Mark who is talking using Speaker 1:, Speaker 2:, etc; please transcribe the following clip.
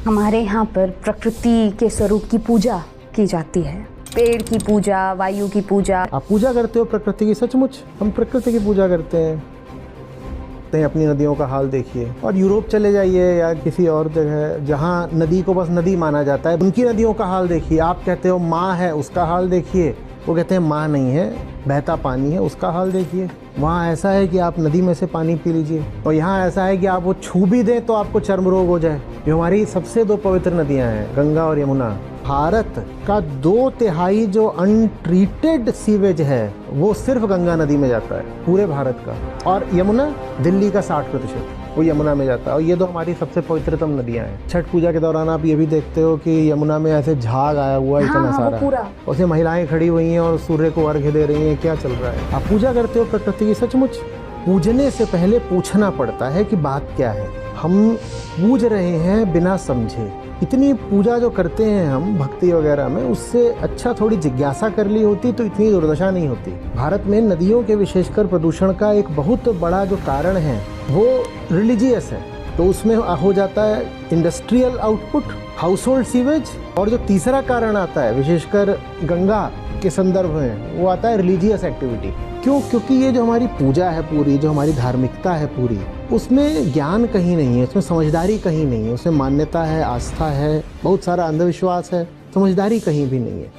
Speaker 1: हमारे यहाँ पर प्रकृति के स्वरूप की पूजा की जाती है, पेड़ की पूजा, वायु की पूजा।
Speaker 2: आप पूजा करते हो प्रकृति की? सचमुच हम प्रकृति की पूजा करते हैं। अपनी नदियों का हाल देखिए, और यूरोप चले जाइए या किसी और जगह जहाँ नदी को बस नदी माना जाता है, उनकी नदियों का हाल देखिए। आप कहते हो माँ है, उसका हाल देखिए। वो कहते हैं माँ नहीं है, बहता पानी है, उसका हाल देखिए। वहाँ ऐसा है कि आप नदी में से पानी पी लीजिए, और यहाँ ऐसा है कि आप वो छू भी दें तो आपको चर्म रोग हो जाए। जो हमारी सबसे दो पवित्र नदियाँ हैं, गंगा और यमुना। भारत का 2/3 जो अनट्रीटेड सीवेज है वो सिर्फ गंगा नदी में जाता है, पूरे भारत का। और यमुना, दिल्ली का 60% वो यमुना में जाता है। और ये तो हमारी सबसे पवित्रतम नदियां हैं। छठ पूजा के दौरान आप ये भी देखते हो कि यमुना में ऐसे झाग आया हुआ है, इतना सारा
Speaker 1: पूरा
Speaker 2: उसमें महिलाएं खड़ी हुई हैं और सूर्य को अर्घ्य दे रही हैं। क्या चल रहा है? आप पूजा करते हो प्रकृति की? सचमुच पूजने से पहले पूछना पड़ता है कि बात क्या है। हम पूज रहे हैं बिना समझे। इतनी पूजा जो करते हैं हम भक्ति वगैरह में, उससे अच्छा थोड़ी जिज्ञासा कर ली होती तो इतनी दुर्दशा नहीं होती। भारत में नदियों के विशेषकर प्रदूषण का एक बहुत बड़ा जो कारण है वो रिलीजियस है। तो उसमें हो जाता है industrial output, house hold sewage, और जो तीसरा कारण आता है विशेषकर गंगा के संदर्भ में, वो आता है रिलीजियस एक्टिविटी। क्यों? क्योंकि ये जो हमारी पूजा है पूरी, जो हमारी धार्मिकता है पूरी, उसमें ज्ञान कहीं नहीं है, उसमें समझदारी कहीं नहीं है। उसमें मान्यता है, आस्था है, बहुत सारा अंधविश्वास है, समझदारी कहीं भी नहीं है।